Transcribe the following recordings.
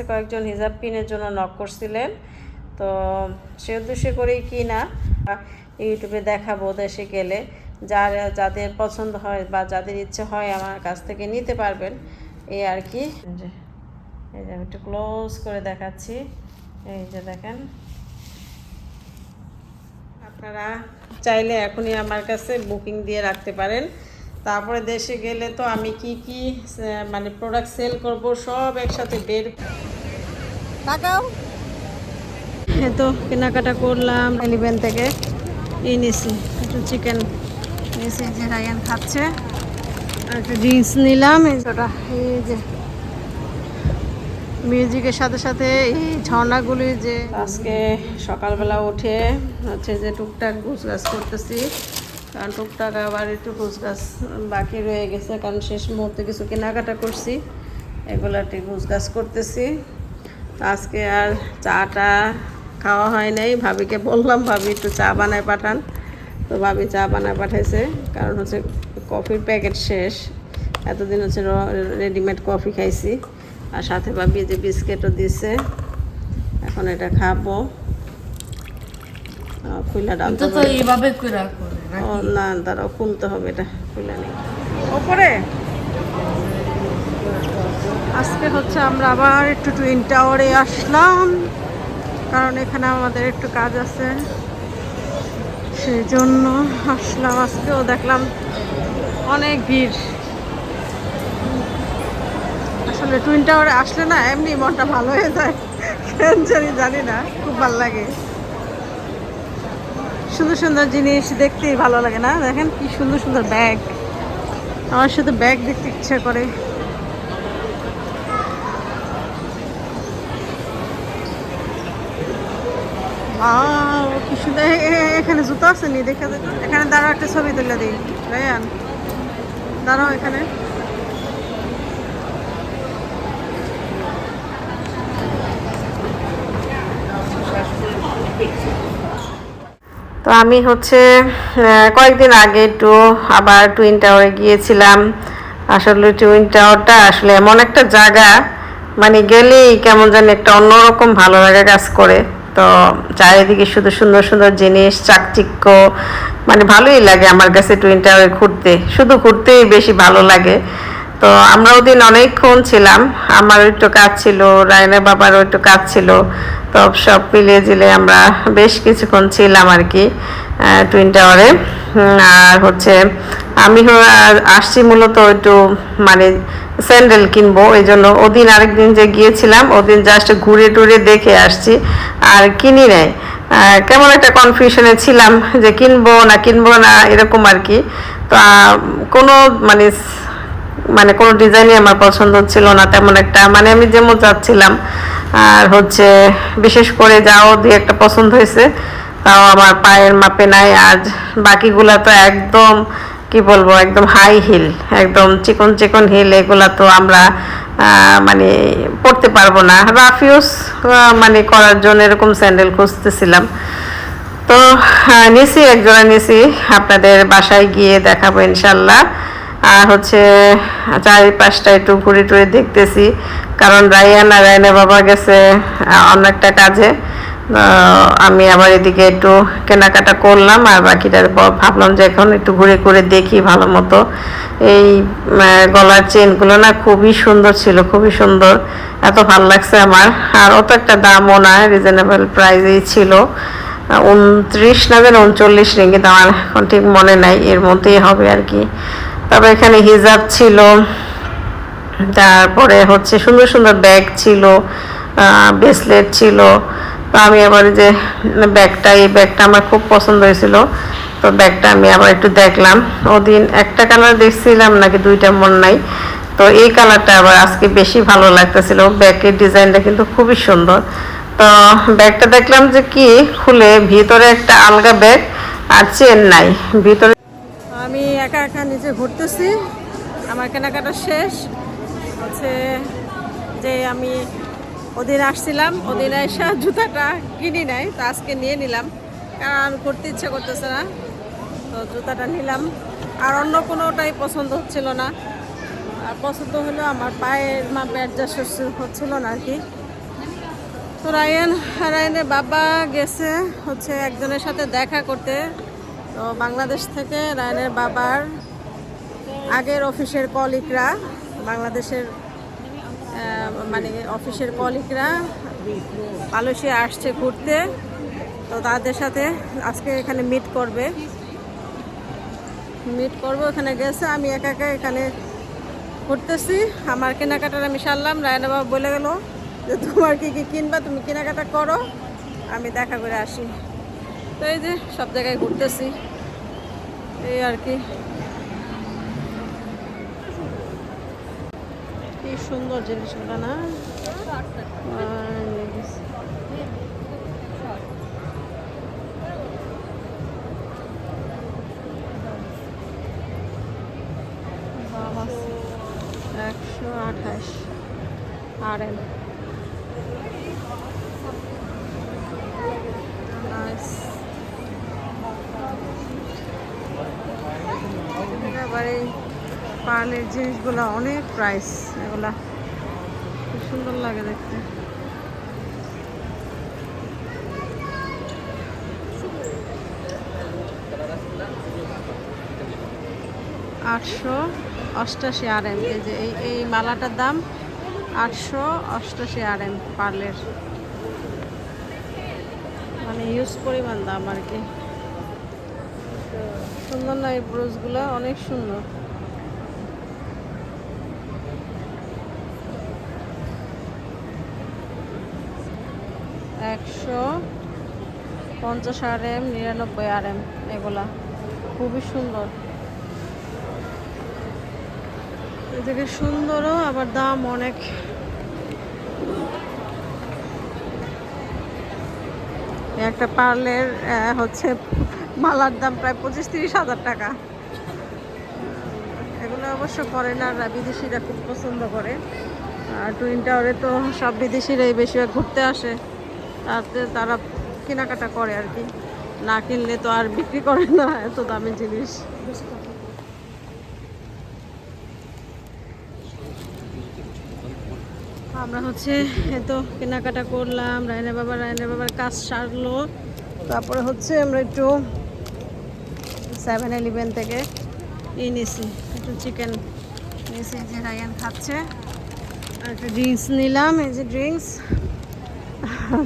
কাছে কয়েকজন হিজাব পিনের জন্য নক করছিলেন, তো সে উদ্দেশ্যে করেই কি না ইউটিউবে দেখাবো দেশে গেলে, যাদের পছন্দ হয় বা যাদের ইচ্ছে হয় আমার কাছ থেকে নিতে পারবেন, এই আর কি। এই যে আমি একটু ক্লোজ করে দেখাচ্ছি, এই যে দেখেন। আপনারা চাইলে এখনই আমার কাছে বুকিং দিয়ে রাখতে পারেন, তারপরে দেশে গেলে তো আমি কি কি মানে প্রোডাক্ট সেল করব সব একসাথে বের টাকাও। হ্যাঁ, তো কেনাকাটা করলাম এলিভেন থেকে, এই নিয়েছি একটু চিকেন নিয়েছি, যে রায়ান খাচ্ছে, আর একটা ড্রিঙ্কস নিলাম। এই যে মিউজিকের সাথে সাথে এই ঝর্ণাগুলি, যে আজকে সকালবেলা উঠে হচ্ছে যে টুকটাক গুছগাছ করতেছি, কারণ টুকটাক আবার একটু গুছগাছ বাকি রয়ে গেছে, কারণ শেষ মুহূর্তে কিছু কেনাকাটা করছি, এগুলাটি গুছগাছ করতেছি। আজকে আর চাটা খাওয়া হয় নাই, ভাবিকে বললাম ভাবি একটু চা বানায় পাঠান, তো ভাবি চা বানায় পাঠাইছে, কারণ হচ্ছে কফির প্যাকেট শেষ, এতদিন হচ্ছে রেডিমেড কফি খাইছি, আর সাথে ভাবি যে বিস্কিটও দিছে, এখন এটা খাবো। খুলে ডালতে ও না, তারাও খুলতে হবে, এটা খুলে নেই ওপরে। আজকে হচ্ছে আমরা আবার একটু টুইন টাওয়ারে আসলাম, কারণ এখানে আমাদের একটু কাজ আছে, সেই জন্য আসলাম। আজকেও দেখলাম অনেক ভিড়। আসলে টুইন টাওয়ারে আসলে না এমনি মনটা ভালো হয়ে যায়, কেন জানি না, খুব ভালো লাগে। সুন্দর সুন্দর জিনিস দেখতেই ভালো লাগে না? দেখেন কি সুন্দর সুন্দর ব্যাগ, আমার শুধু ব্যাগ দেখতে ইচ্ছা করে। কি সুন্দর, এখানে জুতো আছে নি, দেখা যায়। এখানে দাঁড়াও, একটা ছবি তুলে দিই। রায়ান দাঁড়াও এখানে। তো আমি হচ্ছে কয়েকদিন আগে একটু আবার টুইন টাওয়ারে গিয়েছিলাম। আসলে টুইন টাওয়ারটা আসলে এমন একটা জায়গা, মানে গেলেই কেমন জানি একটা অন্যরকম ভালো লাগা কাজ করে। তো চারিদিকে শুধু সুন্দর সুন্দর জিনিস, চাকচিক্য, মানে ভালোই লাগে আমার কাছে টুইন টাওয়ারে ঘুরতে, শুধু ঘুরতেই বেশি ভালো লাগে। তো আমরা ওদিন অনেকক্ষণ ছিলাম, আমারও একটু কাজ ছিল, রায়নের বাবারও একটু কাজ ছিল, তো সব মিলিয়ে জিলে আমরা বেশ কিছুক্ষণ ছিলাম আর কি টুইন টাওয়ারে। আর হচ্ছে আমি আসছি মূলত একটু মানে স্যান্ডেল কিনবো, এই জন্য ওদিন আরেকদিন যে গিয়েছিলাম ওদিন জাস্ট ঘুরে টুরে দেখে আসছি, আর কিনি নাই। কেমন একটা কনফিউশনে ছিলাম যে কিনবো না এরকম আর কি। তো কোনো মানে মানে কোনো ডিজাইনই আমার পছন্দ ছিল না তেমন একটা, মানে আমি যেমন চাচ্ছিলাম। আর হচ্ছে বিশেষ করে যাও দুই একটা পছন্দ হয়েছে, তাও আমার পায়ের মাপে নাই। আর বাকিগুলা তো একদম কি বলবো, একদম হাই হিল, একদম চিকন চিকন হিল, এগুলা তো আমরা মানে পড়তে পারবো না। রাফ ইউজ মানে করার জন্য এরকম স্যান্ডেল খুঁজতেছিলাম, তো নিছি, একজোড়া নিছি, আপনাদের বাসায় গিয়ে দেখাবো ইনশাল্লাহ। আর হচ্ছে চারিপাশটা একটু ঘুরে টুরে দেখতেছি, কারণ রায়ানের বাবা গেছে অন্য একটা কাজে, আমি আবার এদিকে একটু কেনাকাটা করলাম, আর বাকিটার ভাবলাম যে এখন একটু ঘুরে ঘুরে দেখি ভালো মতো। এই গলার চেনগুলো না খুবই সুন্দর ছিল, খুবই সুন্দর, এত ভালো লাগছে আমার। আর অত একটা দামও না, রিজনেবল প্রাইসেই ছিল, 29 না 39 রিঙ্গিত, আমার এখন ঠিক মনে নাই, এর মধ্যেই হবে আর কি। তবে এখানে হিজাব ছিল, তারপরে হচ্ছে সুন্দর সুন্দর ব্যাগ ছিল, ব্রেসলেট ছিল। তো আমি আবার যে এই ব্যাগটা আমার খুব পছন্দ হয়েছিল, তো ব্যাগটা আমি আবার একটু দেখলাম। ওদিন একটা কালার দেখছিলাম নাকি দুইটা মন নাই, তো এই কালারটা আবার আজকে বেশি ভালো লাগতেছিল। ব্যাগের ডিজাইনটা কিন্তু খুবই সুন্দর। তো ব্যাগটা দেখলাম যে কি খুলে ভিতরে একটা আলগা ব্যাগ, আর চেন নাই ভিতরে। আমি একা একা নিচে ঘুরতেছি, আমার কেনাকাটা শেষ হচ্ছে। যে আমি ওদিন আসছিলাম, ওদিন এসে জুতাটা কিনি নাই, তো আজকে নিয়ে নিলাম, কারণ করতে ইচ্ছা করতেছে না, তো জুতাটা নিলাম। আর অন্য কোনোটাই পছন্দ হচ্ছিল না, আর পছন্দ হলো আমার পায়ের মাপে অ্যাডজাস্ট হচ্ছিল না আর কি, তো রায়ানের বাবা গেছে হচ্ছে একজনের সাথে দেখা করতে। তো বাংলাদেশ থেকে রায়ানের বাবার আগের অফিসের কলিগরা, বাংলাদেশের মানে অফিসের কলিগরা মালয়েশিয়া আসছে ঘুরতে। তো তাদের সাথে আজকে এখানে মিট করবে, এখানে গেছে। আমি একা একা এখানে ঘুরতেছি, আমার কেনাকাটার আমি সারলাম। রায়না বাবা বলে গেল যে তোমার কি কি কিনবা, তুমি কেনাকাটা করো, আমি দেখা করে আসি। তো এই যে সব জায়গায় ঘুরতেছি, এই আর কি। কি সুন্দর জিনিসগুলো না, $128 RM। এবারে পার্লের জিনিসগুলো অনেক প্রাইস, এগুলা খুব সুন্দর লাগে দেখতে। $888 RM। এই যে এই মালাটার দাম $888 RM পার্লের, মানে ইউজ পরিমাণ দাম আর কি। সুন্দর না এই ব্রোচগুলো, অনেক সুন্দর। $150 RM, $99 RM, এগুলা খুবই সুন্দর। এদিকে সুন্দরও, আবার দাম অনেক। একটা পার্লের হচ্ছে মালার দাম প্রায় 25-30 হাজার টাকা। এগুলো অবশ্য ফরেনাররা, বিদেশিরা খুব পছন্দ করে। আর টুইন টাওয়ারে তো সব বিদেশিরাই বেশিরভাগ ঘুরতে আসে, তাতে তারা কেনাকাটা করে আর কি। না কিনলে তো আর বিক্রি করে না এত দামি জিনিস। আমরা হচ্ছে এত কেনাকাটা করলাম, রায়না বাবার কাজ সারলো। তারপরে হচ্ছে আমরা একটু 7-11 থেকে নিয়েছি, একটু চিকেন নিয়েছি, যে রায়ান খাচ্ছে। আর একটা ড্রিঙ্কস নিলাম, এই যে ড্রিঙ্কস।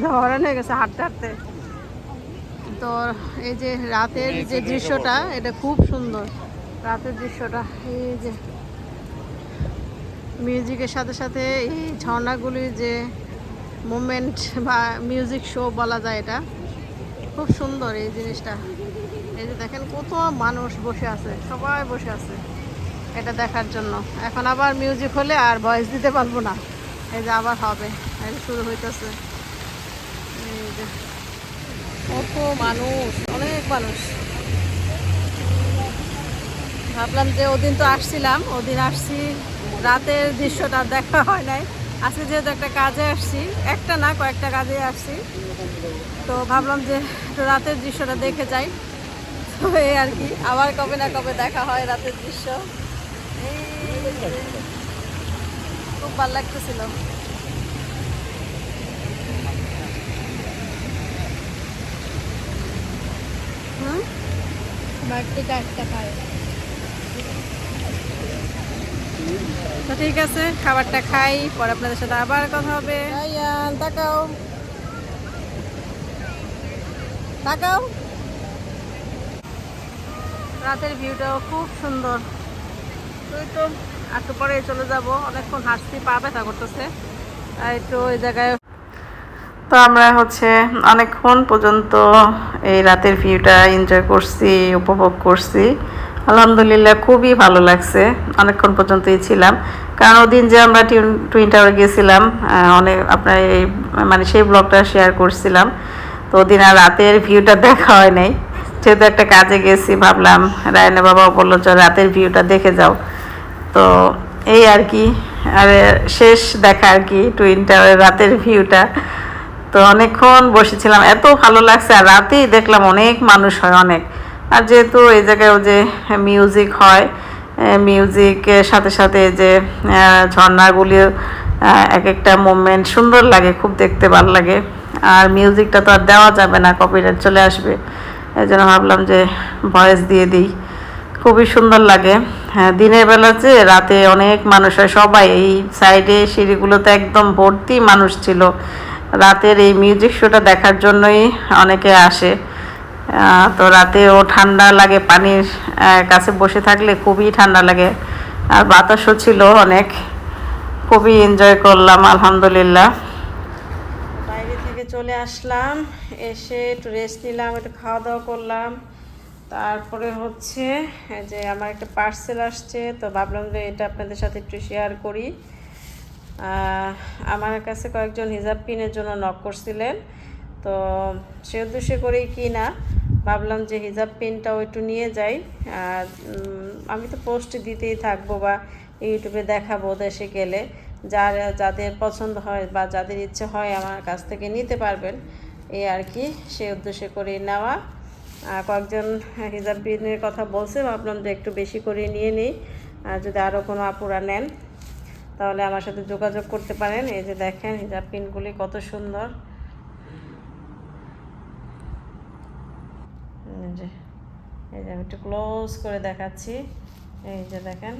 ধরান হয়ে গেছে হাঁটতে হাঁটতে। তো এই যে রাতের যে দৃশ্যটা, এটা খুব সুন্দর রাতের দৃশ্যটা। এই যে মিউজিকের সাথে সাথে এই ঝর্ণাগুলির যে মুভমেন্ট বা মিউজিক শো বলা যায়, এটা খুব সুন্দর এই জিনিসটা। এই যে দেখেন কত মানুষ বসে আছে, সবাই বসে আছে এটা দেখার জন্য। এখন আবার মিউজিক হলে আর ভয়েস দিতে পারবো না, এই যে আবার হবে, এই শুরু হইতেছে। এই যে কত মানুষ, অনেক মানুষ। ভাবলাম যে ওদিন তো আসছিলাম, ওদিন আসছি রাতের দৃশ্যটা দেখা হয় নাই। আজকে যেহেতু একটা কাজে আসছি, একটা না কয়েকটা কাজে আসছি, তো ভাবলাম যে একটু রাতের দৃশ্যটা দেখে যাই। তো এই আর কি, আবার কবে না কবে দেখা হয় রাতের দৃশ্য। খুব ভালো লাগতেছিল। তো ঠিক আছে, খাবারটা খাই, পরে আপনাদের সাথে আবার কথা হবে। তাকাও তাকাও, রাতের ভিউটাও খুব সুন্দর। তুই তো একটু পরে চলে যাব, অনেকক্ষণ হাঁটছি, পা ব্যথা করতেছে, তাই তো ওই জায়গায়। তো আমরা হচ্ছে অনেকক্ষণ পর্যন্ত এই রাতের ভিউটা এনজয় করছি, উপভোগ করছি। আলহামদুলিল্লাহ খুবই ভালো লাগছে, অনেকক্ষণ পর্যন্তই ছিলাম। কারণ ওদিন যে আমরা টুইন টাওয়ারে গেছিলাম, অনেক আপনার এই মানে সেই ব্লগটা শেয়ার করছিলাম। তো ওদিন আর রাতের ভিউটা দেখা হয় নাই, যেহেতু একটা কাজে গেছি। ভাবলাম, রায়না বাবাও বললো চল রাতের ভিউটা দেখে যাও। তো এই আর কি, আর শেষ দেখা আর কি টুইন টাওয়ারের রাতের ভিউটা। তো অনেকক্ষণ বসেছিলাম, এত ভালো লাগছে। আর রাতেই দেখলাম অনেক মানুষ হয়, অনেক। আর যেহেতু এই জায়গায়ও যে মিউজিক হয়, মিউজিকের সাথে সাথে যে ঝর্ণাগুলি এক একটা মোমেন্ট সুন্দর লাগে, খুব দেখতে ভালো লাগে। আর মিউজিকটা তো আর দেওয়া যাবে না, কপিরাইট চলে আসবে, এই জন্য ভাবলাম যে ভয়েস দিয়ে দিই। খুবই সুন্দর লাগে। হ্যাঁ, দিনের বেলা যে রাতে অনেক মানুষ হয়, সবাই এই সাইডে সিঁড়িগুলোতে একদম ভর্তি মানুষ ছিল। রাতের এই মিউজিক শোটা দেখার জন্যই অনেকে আসে। তো রাতেও ঠান্ডা লাগে, পানির কাছে বসে থাকলে খুবই ঠান্ডা লাগে, আর বাতাসও ছিল অনেক। খুবই এনজয় করলাম আলহামদুলিল্লাহ। বাইরে থেকে চলে আসলাম, এসে একটু রেস্ট নিলাম, একটু খাওয়া দাওয়া করলাম। তারপরে হচ্ছে যে আমার একটা পার্সেল আসছে, তো ভাবলাম যে এটা আপনাদের সাথে একটু শেয়ার করি। আমার কাছে কয়েকজন হিজাব পিনের জন্য নক করছিলেন, তো সে উদ্দেশ্যে করেই কি না ভাবলাম যে হিজাব পিনটাও একটু নিয়ে যাই। আর আমি তো পোস্ট দিতেই থাকবো বা ইউটিউবে দেখাবো দেশে গেলে, যাদের পছন্দ হয় বা যাদের ইচ্ছে হয় আমার কাছ থেকে নিতে পারবেন, এই আর কি, সেই উদ্দেশ্যে করে নেওয়া। কয়েকজন হিজাব পিনের কথা বলছে, ভাবলাম যে একটু বেশি করে নিয়ে নিই। আর যদি আরও কোনো আপুরা নেন তাহলে আমার সাথে যোগাযোগ করতে পারেন। এই যে দেখেন হিজাব পিনগুলি কত সুন্দর। এই যে আমি একটু ক্লোজ করে দেখাচ্ছি, এই যে দেখেন।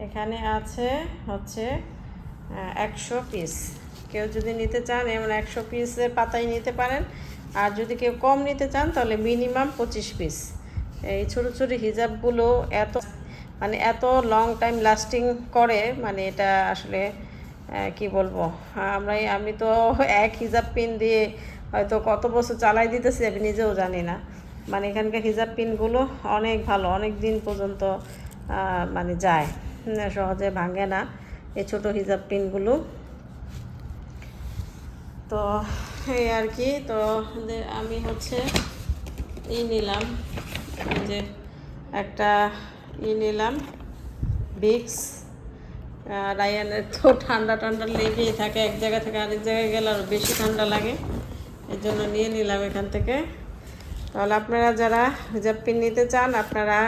এখানে আছে হচ্ছে 100 পিস। কেউ যদি নিতে চান এমন 100 পিসের পাতাই নিতে পারেন, আর যদি কেউ কম নিতে চান তাহলে মিনিমাম 25 পিস। এই ছোটো ছোটো হিজাবগুলো এত লং টাইম লাস্টিং করে, মানে এটা আসলে কি বলবো। আমি তো এক হিজাব পিন দিয়ে হয়তো কত বছর চালাই দিতেছি আমি নিজেও জানি না। মানে এখানকার হিজাব পিনগুলো অনেক ভালো, অনেক দিন পর্যন্ত যায়, সহজে ভাঙে না এই ছোটো হিজাব পিনগুলো। তো এই আর কি। তো আমি হচ্ছে নিলাম, যে একটা নিলাম ভিক্স। রায়ানের তো ঠান্ডা লেগেই থাকে, এক জায়গা থেকে আরেক জায়গায় গেলে আরও বেশি ঠান্ডা লাগে, এই জন্য নিয়ে নিলাম এখান থেকে। তাহলে আপনারা যারা হিজাব পিন নিতে চান আপনারা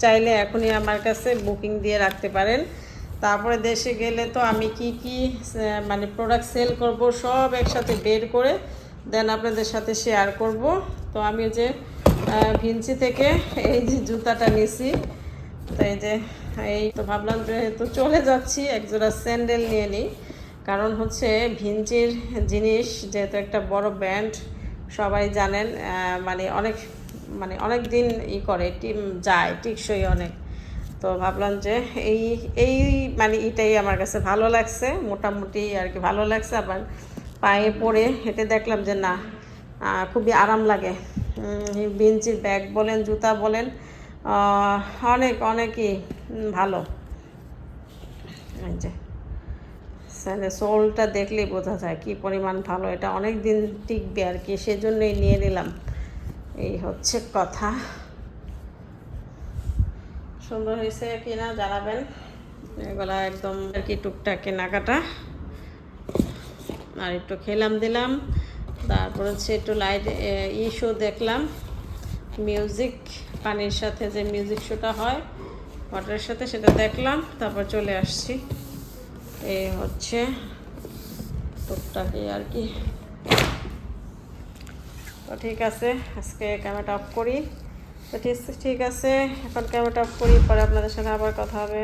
চাইলে এখনই আমার কাছে বুকিং দিয়ে রাখতে পারেন। তারপরে দেশে গেলে তো আমি কি প্রোডাক্ট সেল করব সব একসাথে বের করে দেন আপনাদের সাথে শেয়ার করব। তো আমি যে ভিঞ্চি থেকে এই যে জুতাটা নিছি, তো এই তো ভাবলাম যেহেতু চলে যাচ্ছি একজোড়া স্যান্ডেল নিয়ে নিই। কারণ হচ্ছে ভিঞ্চির জিনিস যেহেতু একটা বড় ব্র্যান্ড, সবাই জানেন, অনেক দিন করে যায়, টিকসই অনেক। তো ভাবলাম যে এটাই আমার কাছে ভালো লাগছে, মোটামুটি আর কি ভালো লাগছে। আবার পায়ে পরে হেঁটে দেখলাম যে না, খুবই আরাম লাগে। ভিঞ্চির ব্যাগ বলেন, জুতা বলেন, অনেকই ভালো। এই যে সোলটা দেখলেই বোঝা যায় কি পরিমাণ ভালো, এটা অনেক দিন টিকবে আর কি, সেজন্যই নিয়ে নিলাম। এই হচ্ছে কথা। সুন্দর হয়েছে কিনা জানাবেন। এগুলা একদম আর কি টুকটাক কেনাকাটা, আর একটু খেলাম দিলাম। তারপর হচ্ছে একটু লাইট শো দেখলাম, মিউজিক, পানির সাথে যে মিউজিক শোটা হয় ওয়াটারের সাথে, সেটা দেখলাম। তারপর চলে আসছি। এই হচ্ছে টুকটাকি আর কি। তো ঠিক আছে, আজকে ক্যামেরাটা অফ করি। তো ঠিক আছে, এখন ক্যামেরাটা অফ করি, পরে আপনাদের সাথে আবার কথা হবে।